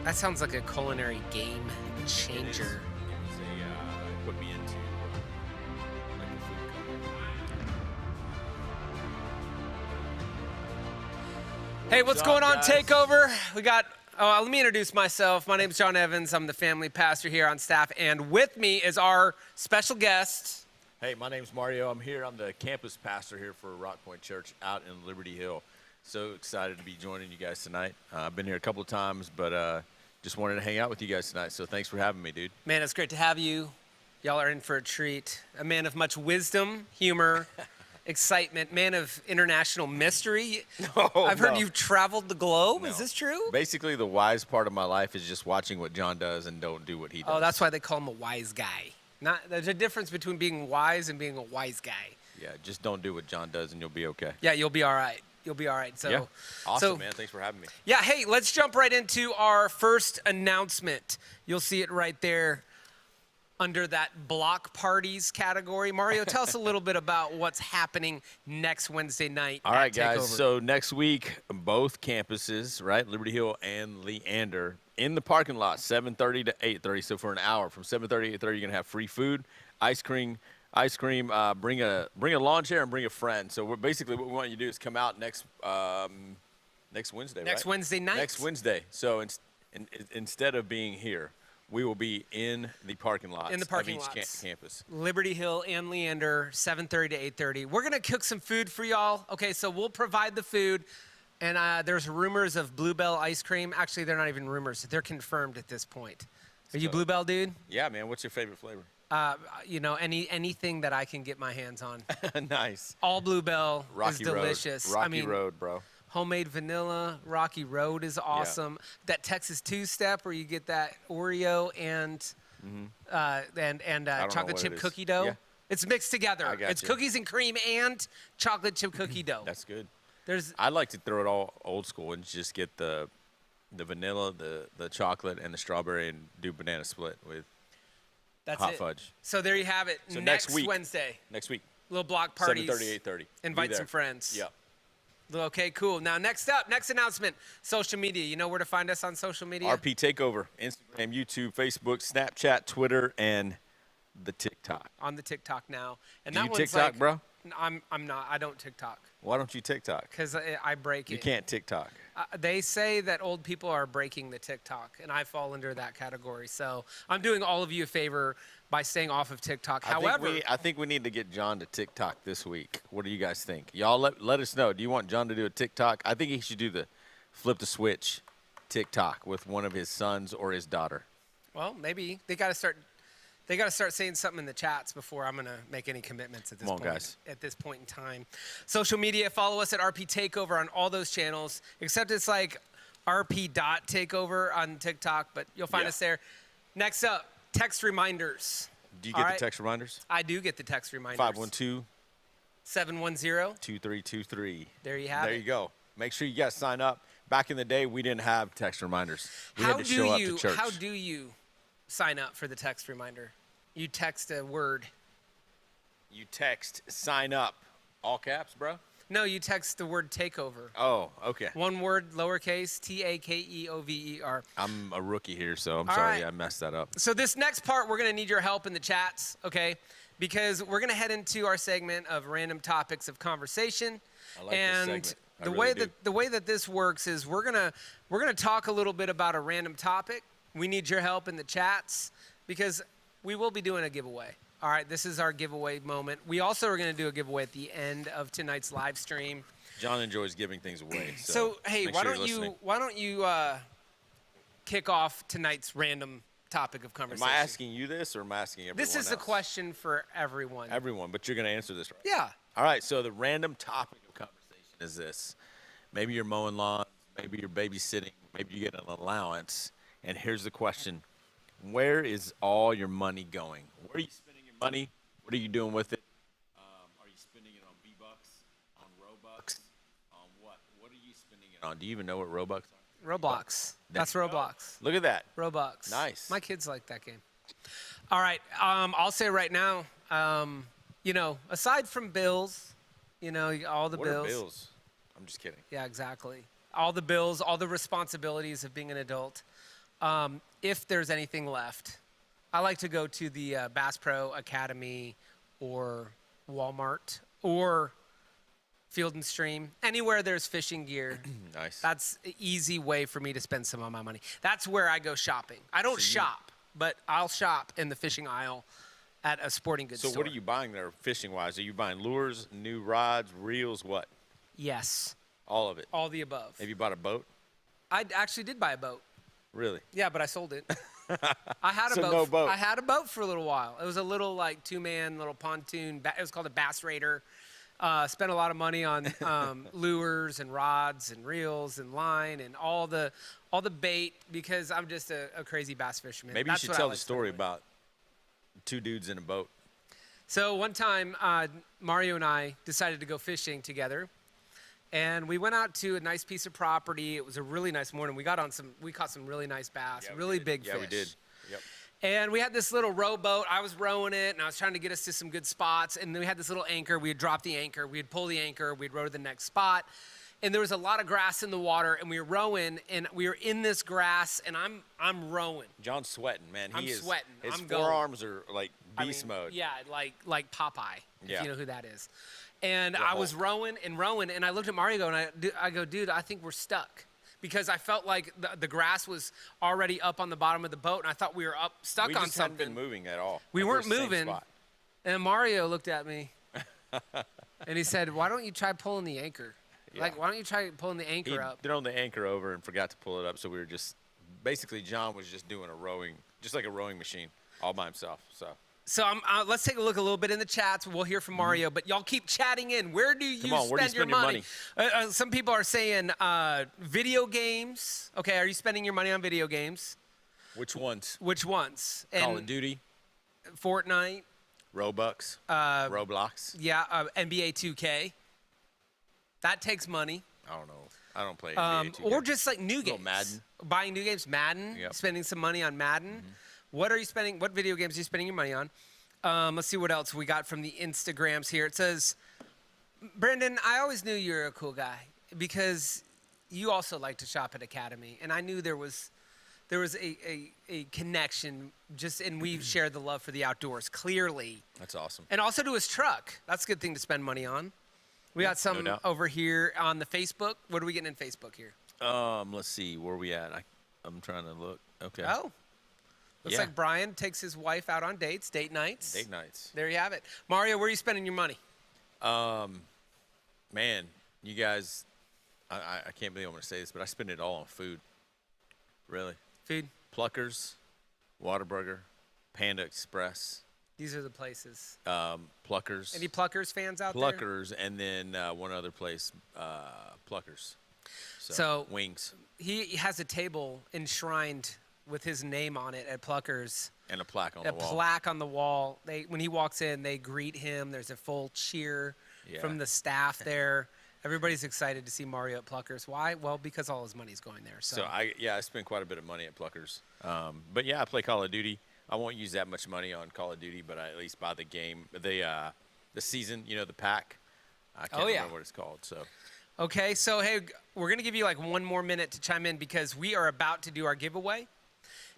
That sounds like a culinary game changer. It put me into like a food company. Hey, what's going on, guys? Takeover? We got, let me introduce myself. My name's John Evans. I'm the family pastor here on staff. And with me is our special guest. Hey, my name's Mario. I'm here. I'm the campus pastor here for RockPointe Church out in Liberty Hill. So excited to be joining you guys tonight. I've been here a couple of times, but just wanted to hang out with you guys tonight. So thanks for having me, dude. Man, it's great to have you. Y'all are in for a treat. A man of much wisdom, humor, excitement, man of international mystery. I've heard you've traveled the globe. No. Is this true? Basically, the wise part of my life is just watching what John does and don't do what he does. Oh, that's why they call him a wise guy. There's a difference between being wise and being a wise guy. Yeah, just don't do what John does and you'll be okay. Yeah, you'll be all right. You'll be all right. So, yeah. Awesome, man. Thanks for having me. Yeah, hey, let's jump right into our first announcement. You'll see it right there under that block parties category. Mario, tell us a little bit about what's happening next Wednesday night. All right, Takeover. guys. So next week, both campuses, right, Liberty Hill and Leander, in the parking lot, 7:30 to 8:30. So for an hour, from 7:30 to 8:30, you're gonna have free food, ice cream. Bring a lawn chair and bring a friend. So what we want you to do is come out next Wednesday. Next right? Wednesday night. Next Wednesday. So instead of being here, we will be in the parking lots of each campus. Liberty Hill and Leander, 7:30 to 8:30. We're going to cook some food for y'all. Okay, so we'll provide the food. And there's rumors of Bluebell ice cream. Actually, they're not even rumors. They're confirmed at this point. Are you Bluebell, dude? Yeah, man. What's your favorite flavor? Anything that I can get my hands on. Nice. All Bluebell Rocky is delicious. Road. Road, bro. Homemade vanilla, Rocky Road is awesome. Yeah. That Texas two-step where you get that Oreo and chocolate chip cookie dough. Yeah. It's mixed together. It's cookies and cream and chocolate chip cookie dough. That's good. I like to throw it all old school and just get the vanilla, the chocolate, and the strawberry and do banana split with hot fudge. So there you have it. So next Wednesday. Next week. Little block parties. 7:30, 8:30. Invite some friends. Yep. Okay, cool. Now, next announcement, social media. You know where to find us on social media? RP Takeover, Instagram, YouTube, Facebook, Snapchat, Twitter, and the TikTok. On the TikTok now. And Do that you one's TikTok, bro? I'm not. I don't TikTok. Why don't you TikTok? Because I break it. You can't TikTok. They say that old people are breaking the TikTok, and I fall under that category. So I'm doing all of you a favor by staying off of TikTok. However, I think we need to get John to TikTok this week. What do you guys think? Y'all let us know. Do you want John to do a TikTok? I think he should do the flip the switch TikTok with one of his sons or his daughter. Well, maybe they got to start. They got to start saying something in the chats before I'm going to make any commitments at this point. Guys. At this point in time. Social media, follow us at RP Takeover on all those channels, except it's like RP.Takeover on TikTok, but you'll find us there. Next up, text reminders. Do you get the text reminders? I do get the text reminders. 512 710 2323. There you have it. There you go. Make sure you guys sign up. Back in the day, we didn't have text reminders. We had to show up to church. How do you sign up for the text reminder? You text a word. You text sign up. All caps, bro? No, you text the word takeover. Oh, okay. One word, lowercase, Takeover. I'm a rookie here, so I'm sorry I messed that up. So this next part, we're going to need your help in the chats, okay? Because we're going to head into our segment of random topics of conversation. I like this segment. The way that this works is we're gonna talk a little bit about a random topic. We need your help in the chats because we will be doing a giveaway. All right, this is our giveaway moment. We also are going to do a giveaway at the end of tonight's live stream. John enjoys giving things away. So hey, why don't you kick off tonight's random topic of conversation? Am I asking you this or am I asking everyone This is else? a question for everyone. Everyone, but you're going to answer this, right? Yeah. All right, so the random topic of conversation is this. Maybe you're mowing lawns, maybe you're babysitting, maybe you get an allowance, and here's the question. Where is all your money going? Where are you spending your money? What are you doing with it? Are you spending it on V-Bucks, on Robux, on what? What are you spending it on? Do you even know what Robux are? Roblox. That's Roblox. Look at that. Roblox. Nice. My kids like that game. All right. I'll say right now, aside from bills, all the What bills. are bills? I'm just kidding. Yeah, exactly. All the bills, all the responsibilities of being an adult. if there's anything left, I like to go to the Bass Pro Academy or Walmart or Field and Stream, anywhere there's fishing gear. Nice. That's an easy way for me to spend some of my money. That's where I go shopping. I don't shop, but I'll shop in the fishing aisle at a sporting goods store. So what are you buying there fishing-wise? Are you buying lures, new rods, reels, what? Yes. All of it? All the above. Have you bought a boat? I actually did buy a boat. Really? Yeah, but I sold it. I had a So boat. no boat. I had a boat for a little while. It was a little like 2-man little pontoon. It was called a Bass Raider. Spent a lot of money on lures and rods and reels and line and all the bait because I'm just a crazy bass fisherman. Maybe That's you should what I tell like the to story do. about 2 dudes in a boat. So one time, Mario and I decided to go fishing together, and we went out to a nice piece of property. It was a really nice morning. We caught some really nice bass, Yeah, we really did. big fish. Yeah, we did. Yep. And we had this little rowboat. I was rowing it, and I was trying to get us to some good spots. And then we had this little anchor. We would drop the anchor. We'd pull the anchor. We'd row to the next spot. And there was a lot of grass in the water, and we were rowing, and we were in this grass, and I'm rowing. John's sweating, man. I'm sweating. His I'm going. forearms are like beast mode. Yeah, like Popeye, if Yeah. you know who that is. And The I was Hulk. rowing, and I looked at Mario, and I go, dude, I think we're stuck. Because I felt like the grass was already up on the bottom of the boat, and I thought we were stuck We on just hadn't something. been moving at all. We Like, we're weren't same moving. spot. And Mario looked at me, and he said, "Why don't you try pulling the anchor? Yeah. Like, why don't you try pulling the anchor He'd up?" thrown the anchor over and forgot to pull it up, so we were just basically John was just doing a rowing, just like a rowing machine, all by himself. So Let's take a look a little bit in the chats. We'll hear from Mario, but y'all keep chatting in. Where do you Come on, where do you spend your spend your money? Some people are saying video games. Okay, are you spending your money on video games? which ones? Which ones? Call And of Duty, Fortnite. Robux, Roblox. Yeah, NBA 2K. That takes money. I don't know. I don't play NBA 2K. Or just like new Little games. Madden. Buying new games. Madden. Yep. Spending some money on Madden. What are you spending? What video games are you spending your money on? Let's see what else we got from the Instagrams here. It says, Brendan, I always knew you were a cool guy because you also like to shop at Academy, and I knew there was a connection and we've shared the love for the outdoors clearly. That's awesome. And also to his truck. That's a good thing to spend money on. We got some doubt. over here on the Facebook. What are we getting in Facebook here? Let's see where we at. I'm trying to look. Okay. Oh. Looks Yeah. like Brian takes his wife out on dates, date nights. Date nights. There you have it. Mario, where are you spending your money? Man, you guys, I can't believe I'm going to say this, but I spend it all on food. Really. Food. Pluckers, Whataburger, Panda Express, These are the places. Pluckers. Any Pluckers fans out there? Pluckers, and then one other place, Pluckers. So- wings He has a table enshrined with his name on it at Pluckers. and a plaque on A the wall. plaque on the wall. When he walks in, they greet him. There's a full cheer Yeah. from the staff there. Everybody's excited to see Mario at Pluckers. Why? Well, because all his money's going there. So I spend quite a bit of money at Pluckers. But yeah, I play Call of Duty. I won't use that much money on Call of Duty, but I at least buy the game, the season, the pack. I can't remember what it's called. So Okay, so hey, we're going to give you like one more minute to chime in because we are about to do our giveaway.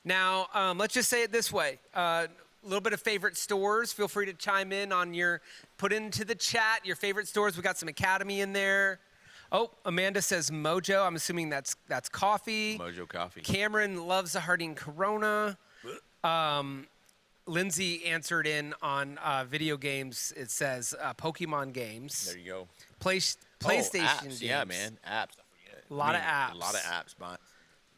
Now, let's just say it this way. A little bit of favorite stores. Feel free to chime in on put into the chat your favorite stores. We got some Academy in there. Oh, Amanda says Mojo. I'm assuming that's coffee. Mojo Coffee. Cameron loves the Harding Corona. Lindsay answered in on video games. It says Pokemon games. There you go. PlayStation apps. games. Yeah, man. Apps. I forget. A lot of A lot of apps. apps.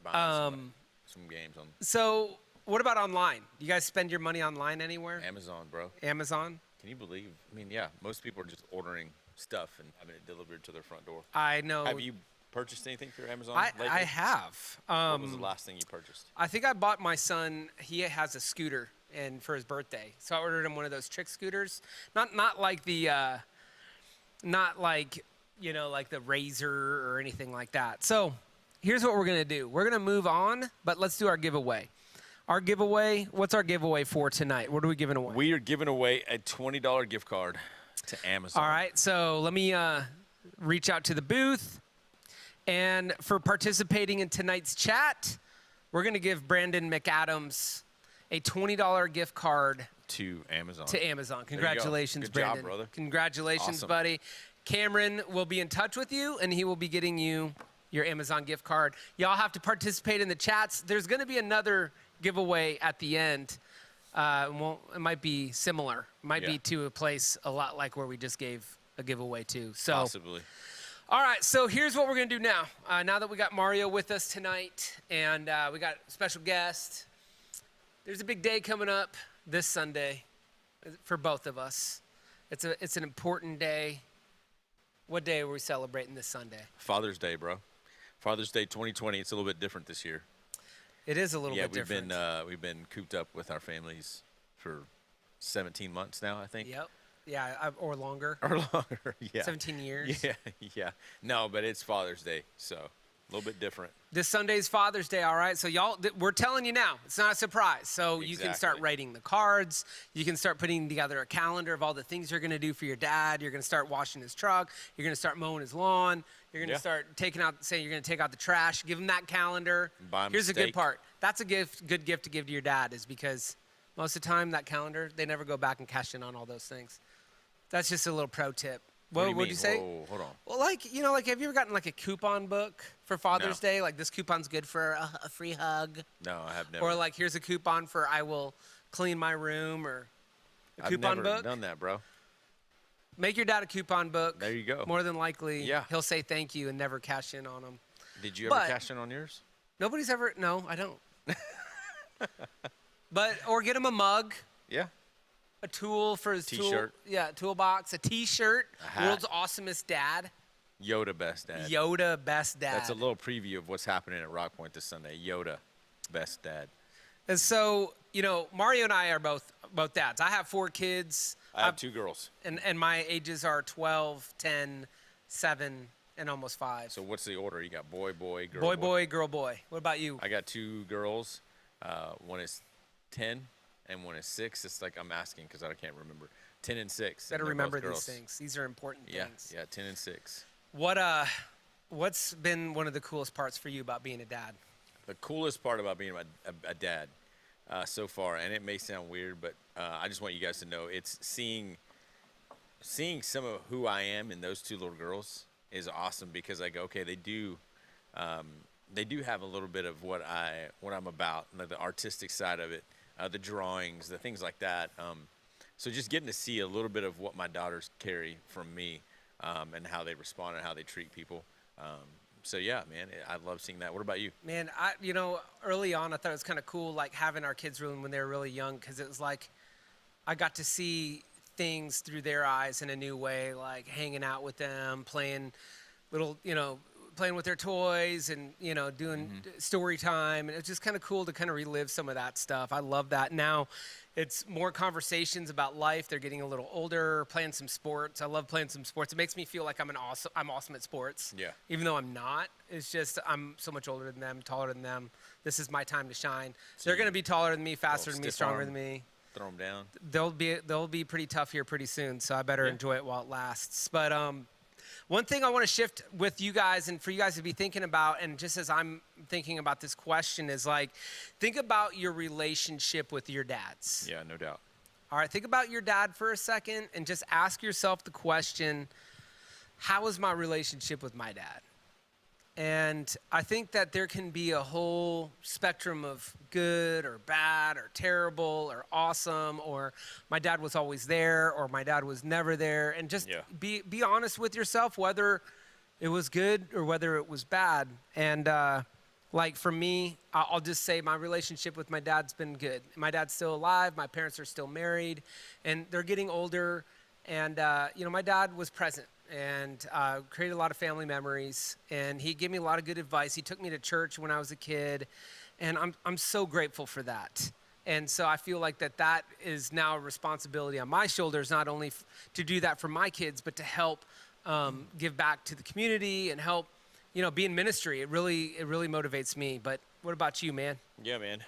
Buying some games on So, what about online? You guys spend your money online anywhere? Amazon, bro. Amazon? Can you believe? I mean, yeah, most people are just ordering stuff and having it delivered to their front door. I know. Have you purchased anything through Amazon lately? I have. What was the last thing you purchased? I think I bought my son. He has a scooter, and for his birthday, so I ordered him one of those trick scooters. Not like the, like the Razor or anything like that. So, here's what we're gonna do. We're gonna move on, but let's do our giveaway. Our giveaway. What's our giveaway for tonight? What are we giving away? We are giving away a $20 gift card to Amazon. All right. So let me reach out to the booth. And for participating in tonight's chat, we're going to give Brandon McAdams a $20 gift card To Amazon. to Amazon. you go. Congratulations, Good job, Brandon. brother. Congratulations, Awesome. buddy. Cameron will be in touch with you, and he will be getting you your Amazon gift card. Y'all have to participate in the chats. There's going to be another giveaway at the end. It might be similar. It might be to a place a lot like where we just gave a giveaway to. So, Possibly. all right, so here's what we're going to do now. Now that we got Mario with us tonight and we got a special guest, there's a big day coming up this Sunday for both of us. It's an important day. What day are we celebrating this Sunday? Father's Day, bro. Father's Day 2020. It's a little bit different this year. It is a little bit we've different. we've been cooped up with our families for 17 months now, I think. Yep. Yeah, or longer. Or longer. Yeah. 17 years. Yeah. No, but it's Father's Day, so a little bit different. This Sunday's Father's Day, all right? So y'all, we're telling you now. It's not a surprise. So you can start Exactly. writing the cards. You can start putting together a calendar of all the things you're going to do for your dad. You're going to start washing his truck. You're going to start mowing his lawn. You're going to start saying you're going to take out the trash. Give him that calendar. Buy him Here's a good steak. part. That's a good gift to give to your dad is because most of the time that calendar, they never go back and cash in on all those things. That's just a little pro tip. What What'd you say? Whoa, hold on. Well, have you ever gotten like a coupon book for Father's Day? Like this coupon's good for a free hug. No, I have never. Or like here's a coupon for I will clean my room or a coupon I've never book. done that, bro. Make your dad a coupon book. There you go. More than likely, Yeah. he'll say thank you and never cash in on them. Did you ever But- cash in on yours? Nobody's ever. No, I don't. Or get him a mug, Yeah. a tool for his tool. T-shirt. Yeah, toolbox, a T-shirt. A hat. World's awesomest dad. Yoda best dad. Yoda best dad. That's a little preview of what's happening at RockPointe this Sunday. Yoda best dad. And so, Mario and I are both dads. I have 4 kids. I have 2 girls. And my ages are 12, 10, 7, and almost 5. So what's the order? You got boy, girl, boy, girl, boy. What about you? I got 2 girls. One is 10 and one is 6. It's like I'm asking because I can't remember. 10 and 6. Better and they're remember both these girls. things. These are important Yeah, things. yeah, 10 and 6. What's been one of the coolest parts for you about being a dad? The coolest part about being a dad so far, and it may sound weird, but I just want you guys to know, it's seeing some of who I am in those 2 little girls is awesome because I go, okay, they do have a little bit of what I'm about, like the artistic side of it, the drawings, the things like that. So just getting to see a little bit of what my daughters carry from me and how they respond and how they treat people. So yeah, man, I love seeing that. What about you? Man, early on, I thought it was kind of cool, like having our kids when they were really young, because it was like I got to see things through their eyes in a new way, like hanging out with them, playing with their toys and, doing story time. And it's just kind of cool to kind of relive some of that stuff. I love that. Now it's more conversations about life. They're getting a little older, playing some sports. I love playing some sports. It makes me feel like I'm awesome at sports. Yeah. Even though I'm not. It's just I'm so much older than them, taller than them. This is my time to shine. They're going to be taller than me, faster than me, stiff stronger arm. than me. Throw them down. They'll be pretty tough here pretty soon, so I better enjoy it while it lasts. But one thing I want to shift with you guys and for you guys to be thinking about, and just as I'm thinking about this question, is like, think about your relationship with your dads. Yeah, no doubt. All right, think about your dad for a second and just ask yourself the question, how is my relationship with my dad? And I think that there can be a whole spectrum of good or bad or terrible or awesome or my dad was always there or my dad was never there. And just be honest with yourself whether it was good or whether it was bad. And like for me, I'll just say my relationship with my dad's been good. My dad's still alive. My parents are still married and they're getting older. And, my dad was present and created a lot of family memories. And he gave me a lot of good advice. He took me to church when I was a kid. And I'm so grateful for that. And so I feel like that is now a responsibility on my shoulders, not only to do that for my kids, but to help give back to the community and help, be in ministry. It really motivates me. But what about you, man? Yeah, man.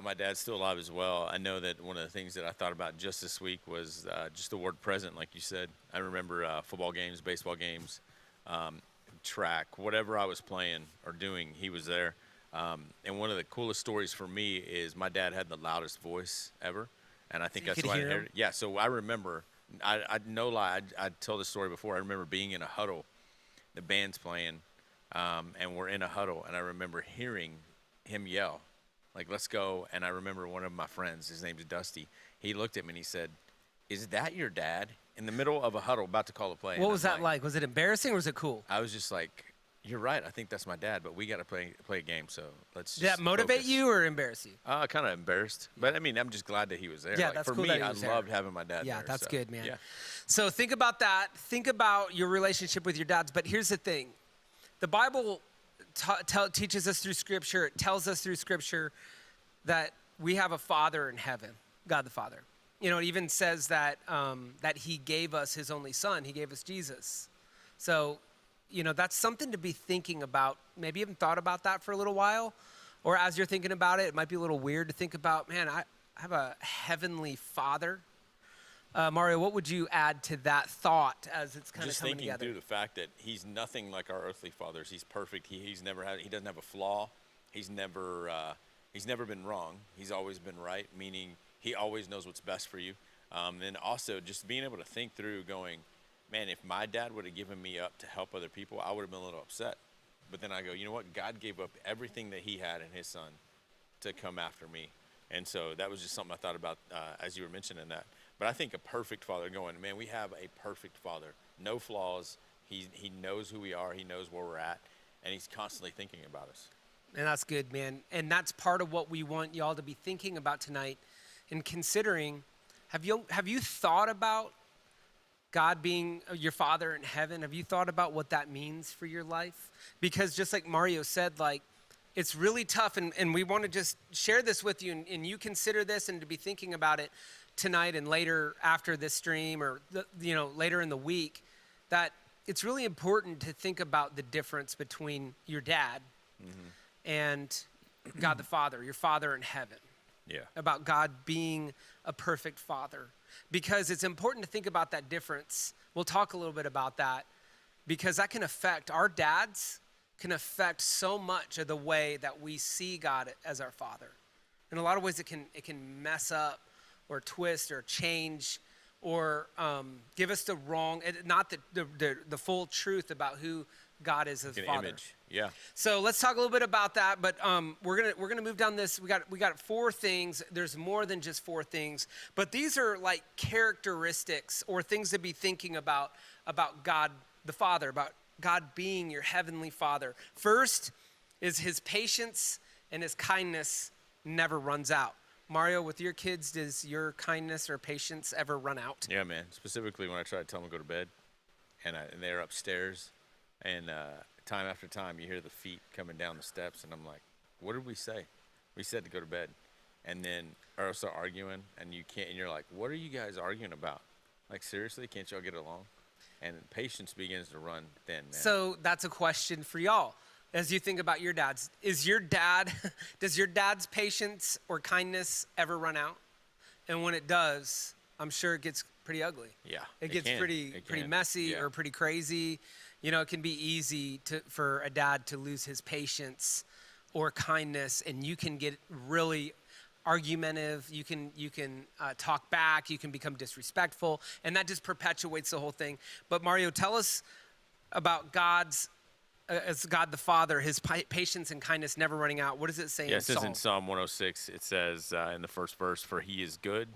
My dad's still alive as well. I know that one of the things that I thought about just this week was just the word present, like you said. I remember football games, baseball games, track, whatever I was playing or doing, he was there. And one of the coolest stories for me is my dad had the loudest voice ever, and I think So you that's could why I hear him? inherited. Yeah, so I remember, I no lie, I told this story before. I remember being in a huddle, the band's playing, and we're in a huddle, and I remember hearing him yell, like, "Let's go!" And I remember one of my friends, his name's Dusty. He looked at me and he said, "Is that your dad?" In the middle of a huddle, about to call a play. What And was I'm that like? Was it embarrassing or was it cool? I was just like, "You're right. I think that's my dad, but we got to play a game. So let's." Did that just motivate focus." you or embarrass you? Kind of embarrassed, but I mean, I'm just glad that he was there. Yeah, Like, that's for cool me, that he I was there. loved having my dad Yeah, there. that's so, good, man. Yeah, So think about that. Think about your relationship with your dads. But here's the thing. The Bible teaches us through Scripture. It tells us through Scripture that we have a Father in heaven, God the Father. You know, it even says that that He gave us His only Son. He gave us Jesus. So, you know, that's something to be thinking about. Maybe you haven't thought about that for a little while. Or as you're thinking about it, it might be a little weird to think about, man, I have a heavenly Father. Mario, what would you add to that thought as it's kind of just coming thinking together? through the fact that he's nothing like our earthly fathers. He's perfect. He doesn't have a flaw. He's never been wrong. He's always been right, meaning he always knows what's best for you. And also just being able to think through, going, man, if my dad would have given me up to help other people, I would have been a little upset. But then I go, you know what? God gave up everything that He had in His Son to come after me. And so that was just something I thought about as you were mentioning that. But I think a perfect father, going, man, we have a perfect father, no flaws. He knows who we are. He knows where we're at, and He's constantly thinking about us. And that's good, man. And that's part of what we want y'all to be thinking about tonight and considering. Have you thought about God being your Father in heaven? Have you thought about what that means for your life? Because just like Mario said, like, it's really tough, and we want to just share this with you, and you consider this and to be thinking about it tonight and later after this stream or later in the week, that it's really important to think about the difference between your dad and God the Father, your Father in heaven. Yeah. About God being a perfect Father. Because it's important to think about that difference. We'll talk a little bit about that because that can affect, our dads can affect so much of the way that we see God as our Father. In a lot of ways it can mess up or twist or change or give us the wrong, not the full truth about who God is as Father. Image. Yeah. So let's talk a little bit about that. But we're gonna move down this. We got 4 things. There's more than just 4 things, but these are like characteristics or things to be thinking about God the Father, about God being your heavenly Father. First is His patience and His kindness never runs out. Mario, with your kids, does your kindness or patience ever run out? Yeah, man. Specifically when I try to tell them to go to bed, and they're upstairs, and time after time you hear the feet coming down the steps, and I'm like, "What did we say? We said to go to bed." And then or else they're arguing, and you can't. And you're like, "What are you guys arguing about? Like seriously, can't y'all get along?" And patience begins to run thin, man. So that's a question for y'all. As you think about your dads, does your dad's patience or kindness ever run out? And when it does, I'm sure it gets pretty ugly. Yeah, It gets pretty messy Yeah. or pretty crazy. You know, it can be easy for a dad to lose his patience or kindness, and you can get really argumentative. You can talk back. You can become disrespectful, and that just perpetuates the whole thing. But Mario, tell us about God's. As God the Father, His patience and kindness never running out. What does it say Yeah, in it says Psalm? in Psalm 106, it says in the first verse, for He is good.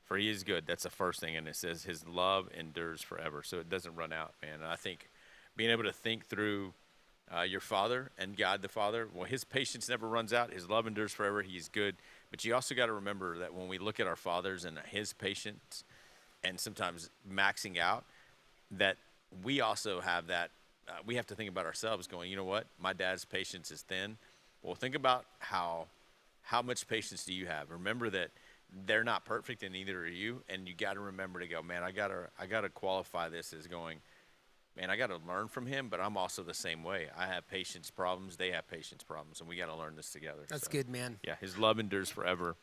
For He is good. That's the first thing. And it says His love endures forever. So it doesn't run out, man. And I think being able to think through your Father and God the Father, well, His patience never runs out. His love endures forever. He is good. But you also got to remember that when we look at our fathers and His patience and sometimes maxing out, that we also have that. We have to think about ourselves going, you know what? My dad's patience is thin. Well, think about how much patience do you have? Remember that they're not perfect and neither are you. And you got to remember to go, man, I gotta qualify this as going, man, I got to learn from him, but I'm also the same way. I have patience problems. They have patience problems. And we got to learn this together. That's So, good, man. yeah. His love endures forever.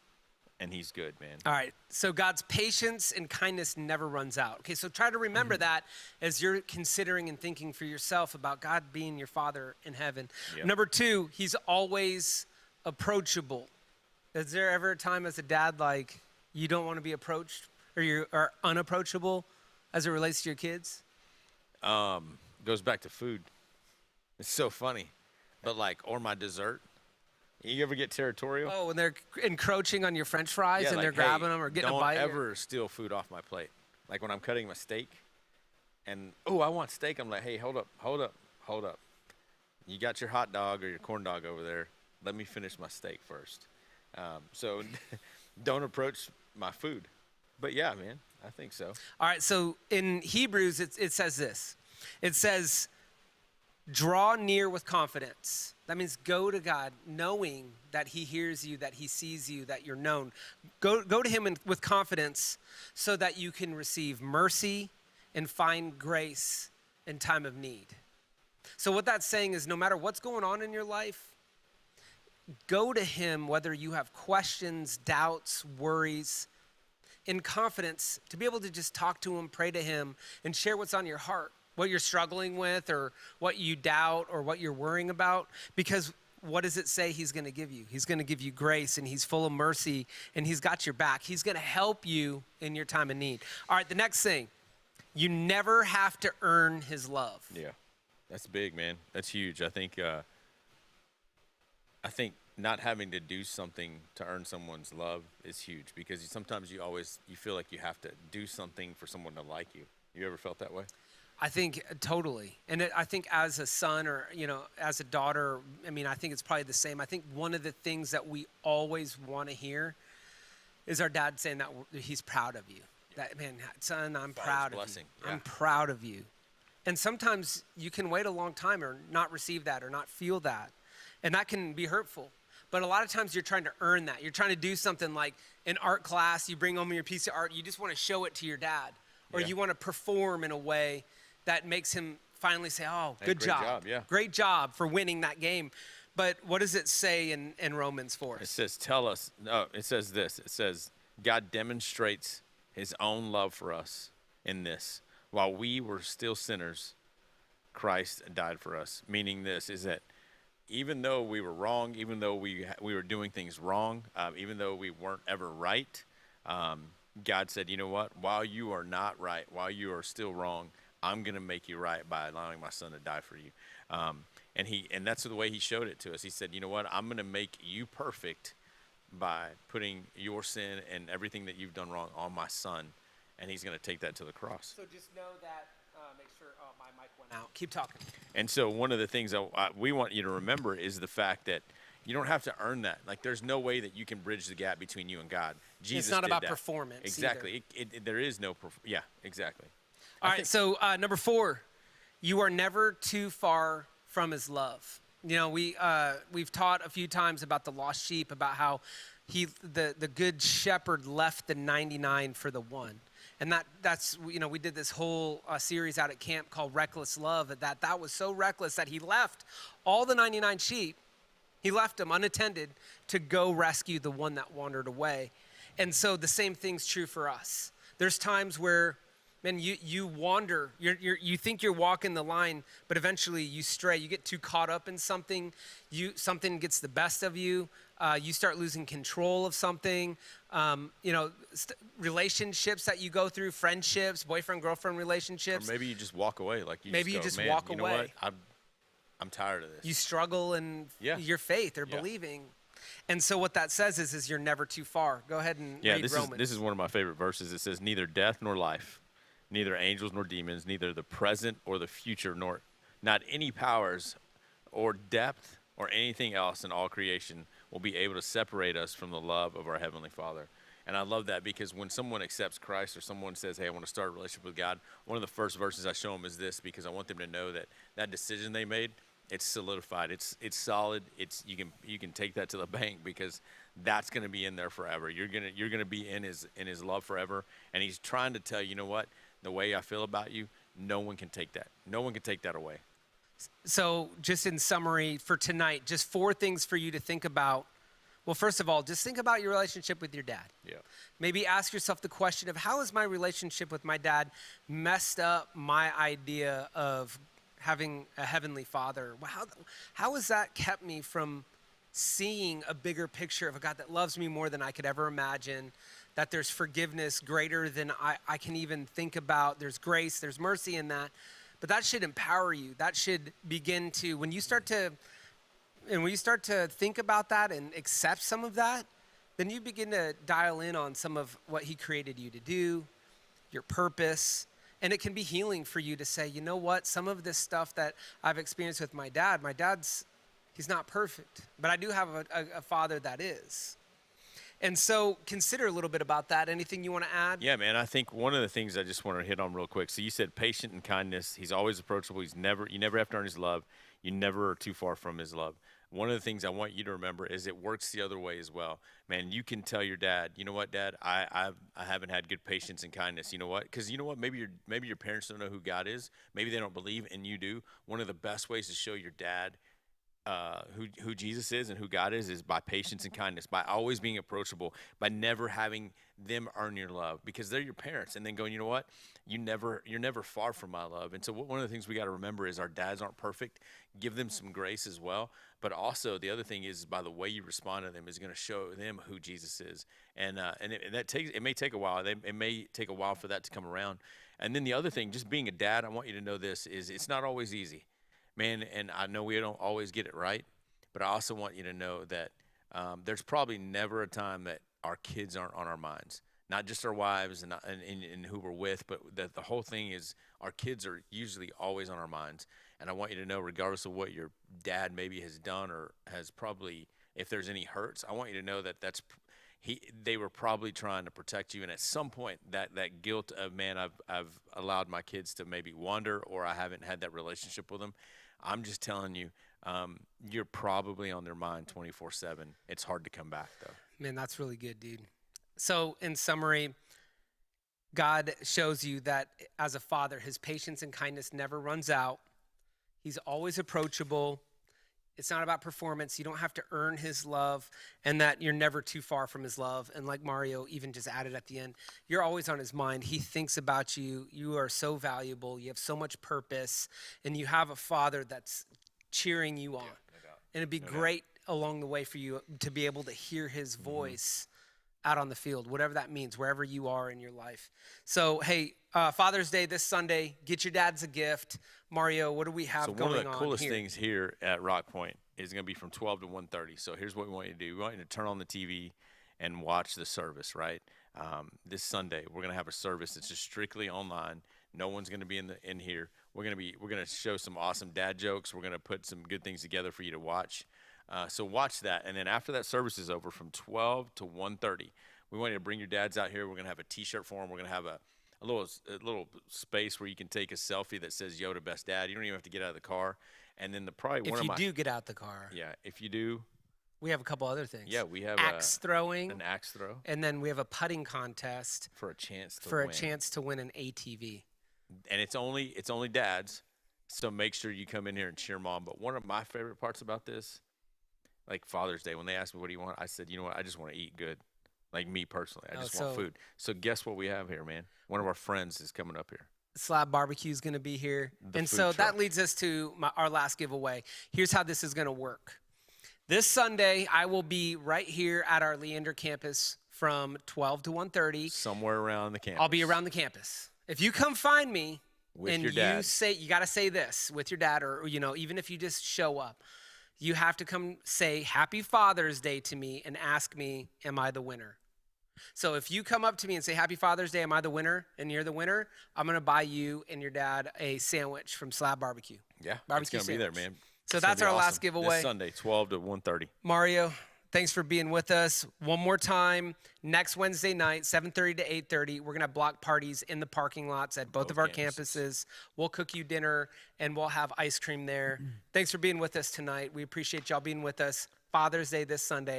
and he's good, man. All right. So God's patience and kindness never runs out. Okay, so try to remember that as you're considering and thinking for yourself about God being your Father in heaven. Yep. Number two, he's always approachable. Is there ever a time as a dad like you don't want to be approached or you are unapproachable as it relates to your kids? Goes back to food. It's so funny. But like, or my dessert. You ever get territorial? Oh, when they're encroaching on your French fries Yeah, and like, they're grabbing them or getting a bite? Don't ever steal food off my plate. Like when I'm cutting my steak and, oh, I want steak. I'm like, hey, hold up. You got your hot dog or your corn dog over there. Let me finish my steak first. So don't approach my food. But yeah, man, I think so. All right, so in Hebrews, it says this. It says, draw near with confidence. That means go to God knowing that he hears you, that he sees you, that you're known. Go to him with confidence so that you can receive mercy and find grace in time of need. So what that's saying is no matter what's going on in your life, go to him whether you have questions, doubts, worries, in confidence to be able to just talk to him, pray to him, and share what's on your heart, what you're struggling with or what you doubt or what you're worrying about. Because what does it say he's going to give you? He's going to give you grace, and he's full of mercy, and he's got your back. He's going to help you in your time of need. All right, the next thing, you never have to earn his love. Yeah, that's big, man. That's huge. I think not having to do something to earn someone's love is huge, because sometimes you feel like you have to do something for someone to like you. You ever felt that way? I think totally. And I think as a son or, as a daughter, I think it's probably the same. I think one of the things that we always want to hear is our dad saying that he's proud of you. That, man, son, I'm proud of you. Yeah. I'm proud of you. And sometimes you can wait a long time or not receive that or not feel that. And that can be hurtful. But a lot of times you're trying to earn that. You're trying to do something like in art class, you bring home your piece of art, you just want to show it to your dad. Or you want to perform in a way that makes him finally say, oh, good job. Yeah. Great job for winning that game. But what does it say in Romans 4? It says, it says this. It says, God demonstrates his own love for us in this. While we were still sinners, Christ died for us. Meaning this is that even though we were wrong, even though we were doing things wrong, even though we weren't ever right, God said, you know what? While you are not right, while you are still wrong, I'm going to make you right by allowing my son to die for you. And that's the way he showed it to us. He said, you know what? I'm going to make you perfect by putting your sin and everything that you've done wrong on my son. And he's going to take that to the cross. So just know that, make sure, my mic went out. Keep talking. And so one of the things we want you to remember is the fact that you don't have to earn that. Like, there's no way that you can bridge the gap between you and God. Jesus It's not did about that. performance. Exactly. There is no yeah, exactly. All right, so number 4, you are never too far from his love. We've taught a few times about the lost sheep, about how the good shepherd left the 99 for the one. And that's we did this whole series out at camp called Reckless Love. That was so reckless that he left all the 99 sheep. He left them unattended to go rescue the one that wandered away. And so the same thing's true for us. There's times where, man, you wander. You think you're walking the line, but eventually you stray. You get too caught up in something. Something gets the best of you. You start losing control of something. Relationships that you go through, friendships, boyfriend-girlfriend relationships. Or maybe you just walk away. Like you just man, walk you know away. What? I'm tired of this. You struggle in your faith or believing. And so what that says is you're never too far. Go ahead and read Romans. This is one of my favorite verses. It says, neither death nor life, neither angels nor demons, neither the present or the future, nor not any powers or depth or anything else in all creation will be able to separate us from the love of our Heavenly Father. And I love that, because when someone accepts Christ or someone says, hey, I want to start a relationship with God, one of the first verses I show them is this, because I want them to know that decision they made, it's solidified. It's solid. You can take that to the bank, because that's going to be in there forever. You're going to be in his love forever. And he's trying to tell you know what? The way I feel about you, no one can take that. No one can take that away. So just in summary for tonight, just 4 things for you to think about Well, first of all, just think about your relationship with your dad. Yeah. Maybe ask yourself the question of how has my relationship with my dad messed up my idea of having a heavenly father? How has that kept me from seeing a bigger picture of a God that loves me more than I could ever imagine, that there's forgiveness greater than I can even think about. There's grace, there's mercy in that. But that should empower you. That should begin to, when you start to think about that and accept some of that, then you begin to dial in on some of what he created you to do, your purpose. And it can be healing for you to say, you know what, some of this stuff that I've experienced with my dad's, he's not perfect, but I do have a father that is. And so consider a little bit about that. Anything you want to add? Yeah, man. I think one of the things I just want to hit on real quick. So you said patient and kindness. He's always approachable. You never have to earn his love. You never are too far from his love. One of the things I want you to remember is it works the other way as well. Man, you can tell your dad, you know what, Dad, I haven't had good patience and kindness. You know what? Because you know what? Maybe your parents don't know who God is. Maybe they don't believe, and you do. One of the best ways to show your dad who Jesus is and who God is by patience and kindness, by always being approachable, by never having them earn your love, because they're your parents, and then going, you know what, you're never far from my love. And so one of the things we got to remember is our dads aren't perfect. Give them some grace as well, but also the other thing is by the way you respond to them is going to show them who Jesus is, and it may take a while. It may take a while for that to come around. And then the other thing, just being a dad, I want you to know this is it's not always easy. Man, and I know we don't always get it right, but I also want you to know that there's probably never a time that our kids aren't on our minds. Not just our wives and who we're with, but that the whole thing is our kids are usually always on our minds. And I want you to know, regardless of what your dad maybe has done or has probably, if there's any hurts, I want you to know that they were probably trying to protect you. And at some point, that guilt of, man, I've allowed my kids to maybe wander, or I haven't had that relationship with them. I'm just telling you, you're probably on their mind 24/7. It's hard to come back, though. Man, that's really good, dude. So in summary, God shows you that as a father, his patience and kindness never runs out. He's always approachable. It's not about performance. You don't have to earn his love, and that you're never too far from his love. And like Mario even just added at the end, you're always on his mind. He thinks about you. You are so valuable. You have so much purpose, and you have a father that's cheering you on. Yeah, no doubt. And it'd be great along the way for you to be able to hear his voice out on the field, whatever that means, wherever you are in your life. So, hey, Father's Day this Sunday, get your dads a gift. Mario, what do we have going on here? One of the coolest things here at RockPointe is going to be from 12 to 1:30. So here's what we want you to do. We want you to turn on the TV and watch the service, right? This Sunday, we're going to have a service that's just strictly online. No one's going to be in here. We're going to show some awesome dad jokes. We're going to put some good things together for you to watch. So watch that, and then after that service is over, from 12 to 1:30, we want you to bring your dads out here. We're gonna have a T-shirt for them. We're gonna have a little space where you can take a selfie that says "Yoda Best Dad." You don't even have to get out of the car. And then if you do get out the car, yeah, if you do, we have a couple other things. Yeah, we have axe throwing, an axe throw, and then we have a putting contest for a chance to win an ATV. And it's only dads, so make sure you come in here and cheer mom. But one of my favorite parts about this, like Father's Day, when they asked me, what do you want? I said, you know what? I just want to eat good. Like me personally, I just want food. So guess what we have here, man? One of our friends is coming up here. Slab Barbecue is going to be here. And so truck. that leads us to our last giveaway. Here's how this is going to work. This Sunday, I will be right here at our Leander campus from 12 to 1:30. Somewhere around the campus. I'll be around the campus. If you come find me with your dad, you got to say this with your dad, or even if you just show up, you have to come say Happy Father's Day to me and ask me, am I the winner? So if you come up to me and say Happy Father's Day, am I the winner? And you're the winner, I'm going to buy you and your dad a sandwich from Slab Barbecue. Yeah, barbecue it's going to be there, man. So that's our last giveaway. This Sunday, 12 to 1:30. Mario, thanks for being with us. One more time, next Wednesday night, 7:30 to 8:30, we're going to have block parties in the parking lots at both of our campuses. We'll cook you dinner, and we'll have ice cream there. Thanks for being with us tonight. We appreciate y'all being with us. Father's Day this Sunday.